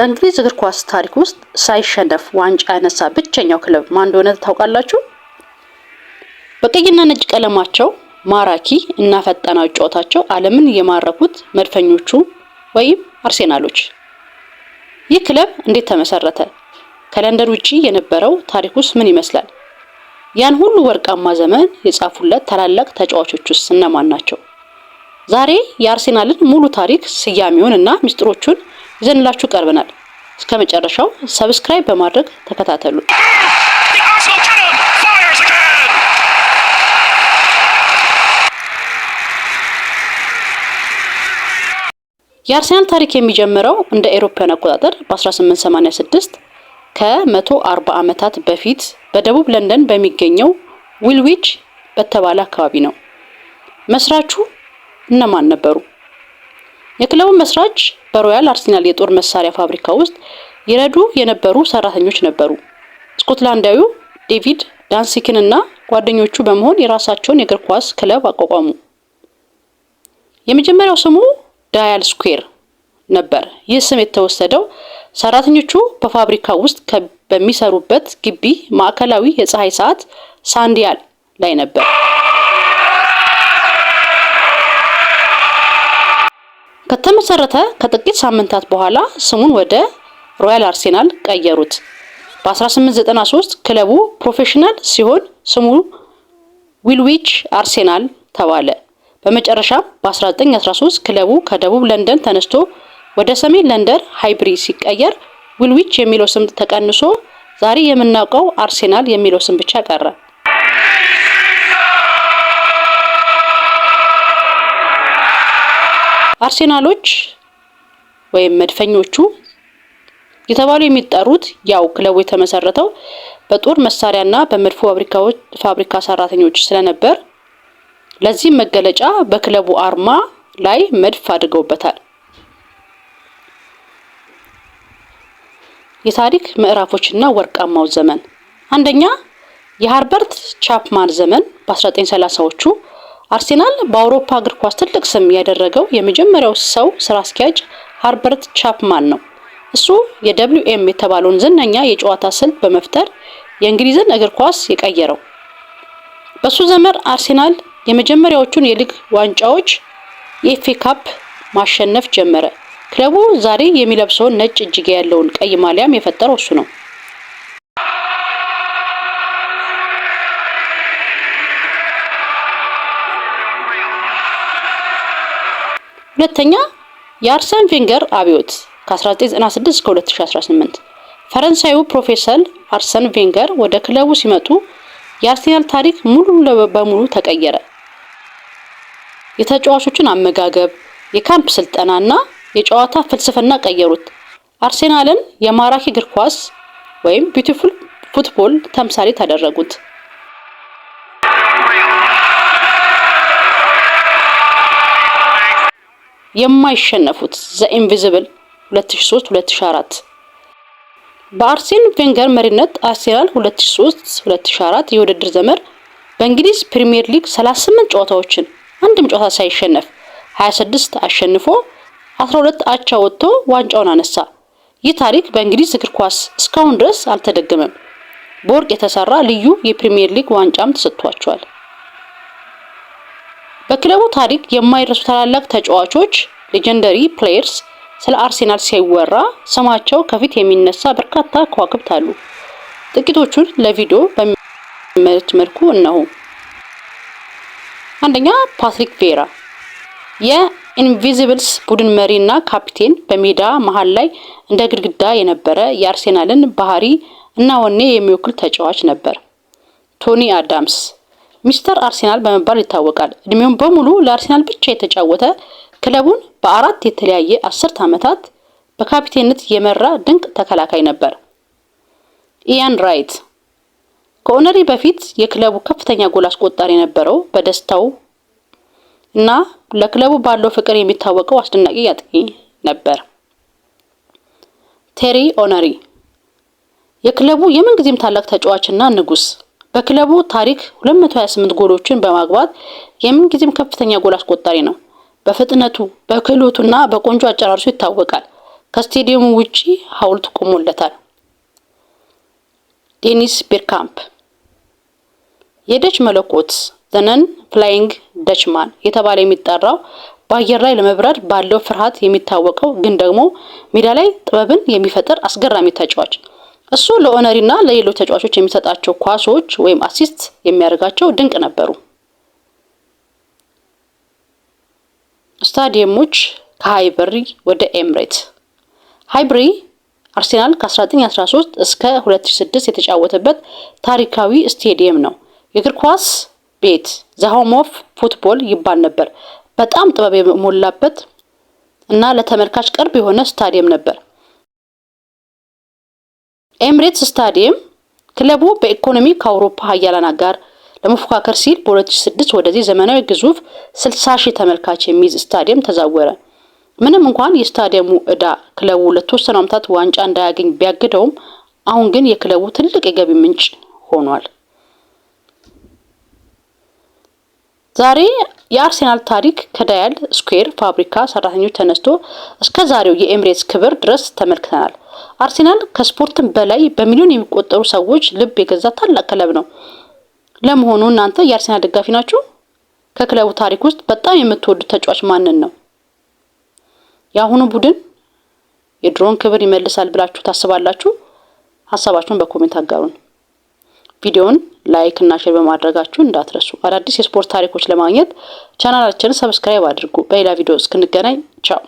በእንግሊዝ እግር ኳስ ታሪክ ውስጥ ሳይሸነፍ ዋንጫ ያነሳ ብቸኛው ክለብ ማን እንደሆነ ታውቃላችሁ? በቀይና ነጭ ቀለማቸው ማራኪ እና ፈጣን ጨዋታቸው ዓለምን የማረኩት መድፈኞቹ ወይም አርሴናሎች። ይህ ክለብ እንዴት ተመሰረተ? ከለንደን ውጪ የነበረው ታሪኩስ ምን ይመስላል? ያን ሁሉ ወርቃማ ዘመን የጻፉለት ታላላቅ ተጫዋቾችስ እነማን ናቸው? ዛሬ የአርሴናልን ሙሉ ታሪክ ስያሜውን እና ሚስጥሮቹን ይዘንላችሁ ቀርበናል። እስከ መጨረሻው ሰብስክራይብ በማድረግ ተከታተሉ። የአርሴናል ታሪክ የሚጀምረው እንደ አውሮፓውያን አቆጣጠር በ1886 ከ140 ዓመታት በፊት በደቡብ ለንደን በሚገኘው ዊልዊች በተባለ አካባቢ ነው። መስራቹ እነማን ነበሩ? የክለቡ መስራች በሮያል አርሴናል የጦር መሳሪያ ፋብሪካ ውስጥ ይረዱ የነበሩ ሰራተኞች ነበሩ። ስኮትላንዳዊው ዴቪድ ዳንሲኪን እና ጓደኞቹ በመሆን የራሳቸውን የእግር ኳስ ክለብ አቋቋሙ። የመጀመሪያው ስሙ ዳያል ስኩዌር ነበር። ይህ ስም የተወሰደው ሰራተኞቹ በፋብሪካ ውስጥ በሚሰሩበት ግቢ ማዕከላዊ የፀሐይ ሰዓት ሳንዲያል ላይ ነበር። ከተመሰረተ ከጥቂት ሳምንታት በኋላ ስሙን ወደ ሮያል አርሴናል ቀየሩት። በ1893 ክለቡ ፕሮፌሽናል ሲሆን ስሙ ዊልዊች አርሴናል ተባለ። በመጨረሻም በ1913 ክለቡ ከደቡብ ለንደን ተነስቶ ወደ ሰሜን ለንደን ሃይብሪ ሲቀየር ዊልዊች የሚለው ስም ተቀንሶ ዛሬ የምናውቀው አርሴናል የሚለው ስም ብቻ ቀረ። አርሴናሎች ወይም መድፈኞቹ የተባሉ የሚጠሩት ያው ክለቡ የተመሰረተው በጦር መሳሪያና በመድፍ ፋብሪካ ሰራተኞች ስለነበር ለዚህ መገለጫ በክለቡ አርማ ላይ መድፍ አድርገውበታል። የታሪክ ምዕራፎችና ወርቃማው ዘመን። አንደኛ የሃርበርት ቻፕማን ዘመን በ1930ዎቹ አርሴናል በአውሮፓ እግር ኳስ ትልቅ ስም ያደረገው የመጀመሪያው ሰው ስራ አስኪያጅ ሃርበርት ቻፕማን ነው። እሱ የWM የተባለውን ዝነኛ የጨዋታ ስልት በመፍጠር የእንግሊዝን እግር ኳስ የቀየረው። በሱ ዘመን አርሴናል የመጀመሪያዎቹን የሊግ ዋንጫዎች የኤፍኤ ካፕ ማሸነፍ ጀመረ። ክለቡ ዛሬ የሚለብሰውን ነጭ እጅጌ ያለውን ቀይ ማሊያም የፈጠረው እሱ ነው። ሁለተኛ የአርሰን ቬንገር አብዮት ከ1996 እስከ 2018 ፈረንሳዩ ፕሮፌሰር አርሰን ቬንገር ወደ ክለቡ ሲመጡ የአርሴናል ታሪክ ሙሉ በሙሉ ተቀየረ። የተጫዋቾችን አመጋገብ፣ የካምፕ ስልጠናና የጨዋታ ፍልስፍና ቀየሩት። አርሴናልን የማራኪ እግር ኳስ ወይም ቢዩቲፉል ፉትቦል ተምሳሌት አደረጉት። የማይሸነፉት ዘ ኢንቪዚብል 2003-2004 በአርሴን ቬንገር መሪነት አርሴናል 2003-2004 የውድድር ዘመን በእንግሊዝ ፕሪሚየር ሊግ 38 ጨዋታዎችን አንድም ጨዋታ ሳይሸነፍ 26 አሸንፎ 12 አቻ ወጥቶ ዋንጫውን አነሳ። ይህ ታሪክ በእንግሊዝ እግር ኳስ እስካሁን ድረስ አልተደገመም። በወርቅ የተሰራ ልዩ የፕሪሚየር ሊግ ዋንጫም ተሰጥቷቸዋል። በክለቡ ታሪክ የማይረሱ ታላላቅ ተጫዋቾች ሌጀንደሪ ፕሌየርስ ስለ አርሴናል ሲወራ ስማቸው ከፊት የሚነሳ በርካታ ከዋክብት አሉ። ጥቂቶቹን ለቪዲዮ በሚመች መልኩ እነሆ። አንደኛ ፓትሪክ ቪዬራ የኢንቪዚብልስ ቡድን መሪና ካፒቴን፣ በሜዳ መሃል ላይ እንደ ግድግዳ የነበረ የአርሴናልን ባህሪ እና ወኔ የሚወክል ተጫዋች ነበር። ቶኒ አዳምስ ሚስተር አርሴናል በመባል ይታወቃል። እድሜውን በሙሉ ለአርሴናል ብቻ የተጫወተ ክለቡን በ4 የተለያየ 10 ዓመታት በካፒቴንነት የመራ ድንቅ ተከላካይ ነበር። ኢያን ራይት ከኦነሪ በፊት የክለቡ ከፍተኛ ጎል አስቆጣሪ የነበረው በደስታው እና ለክለቡ ባለው ፍቅር የሚታወቀው አስደናቂ አጥቂ ነበር። ቴሪ ኦነሪ የክለቡ የምንጊዜም ታላቅ ተጫዋችና ንጉስ፣ በክለቡ ታሪክ 228 ጎሎችን በማግባት የምንጊዜም ከፍተኛ ጎል አስቆጣሪ ነው። በፍጥነቱ፣ በክህሎቱና በቆንጆ አጨራረሱ ይታወቃል። ከስቴዲየሙ ውጪ ሐውልት ቆሞለታል። ዴኒስ ቤርካምፕ የደች መለኮት ዘነን ፍላይንግ ደችማን የተባለ የሚጠራው በአየር ላይ ለመብረር ባለው ፍርሃት የሚታወቀው ግን ደግሞ ሜዳ ላይ ጥበብን የሚፈጥር አስገራሚ ተጫዋች። እሱ ለኦነሪና ለሌሎች ተጫዋቾች የሚሰጣቸው ኳሶች ወይም አሲስት የሚያደርጋቸው ድንቅ ነበሩ። ስታዲየሞች ከሃይበሪ ወደ ኤምሬት። ሃይበሪ አርሴናል ከ1913 እስከ 2006 የተጫወተበት ታሪካዊ ስቴዲየም ነው። የእግር ኳስ ቤት ዘ ሆም ኦፍ ፉትቦል ይባል ነበር። በጣም ጥበብ የሞላበት እና ለተመልካች ቅርብ የሆነ ስታዲየም ነበር። ኤምሬትስ ስታዲየም ክለቡ በኢኮኖሚ ከአውሮፓ ሀያላን ጋር ለመፎካከር ሲል በ2006 ወደዚህ ዘመናዊ ግዙፍ 60,000 ተመልካች የሚይዝ ስታዲየም ተዛወረ። ምንም እንኳን የስታዲየሙ ዕዳ ክለቡ ለተወሰኑ ዓመታት ዋንጫ እንዳያገኝ ቢያግደውም አሁን ግን የክለቡ ትልቅ የገቢ ምንጭ ሆኗል። ዛሬ የአርሴናል ታሪክ ከዳያል ስኩዌር ፋብሪካ ሰራተኞች ተነስቶ እስከ ዛሬው የኤምሬትስ ክብር ድረስ ተመልክተናል። አርሴናል ከስፖርትም በላይ በሚሊዮን የሚቆጠሩ ሰዎች ልብ የገዛ ታላቅ ክለብ ነው። ለመሆኑ እናንተ የአርሴናል ደጋፊ ናችሁ? ከክለቡ ታሪክ ውስጥ በጣም የምትወዱት ተጫዋች ማንን ነው? የአሁኑ ቡድን የድሮን ክብር ይመልሳል ብላችሁ ታስባላችሁ? ሀሳባችሁን በኮሜንት አጋሩን። ቪዲዮውን ላይክ እና ሼር በማድረጋችሁ እንዳትረሱ። አዳዲስ የስፖርት ታሪኮች ለማግኘት ቻናላችንን ሰብስክራይብ አድርጉ። በሌላ ቪዲዮ እስክንገናኝ ቻው።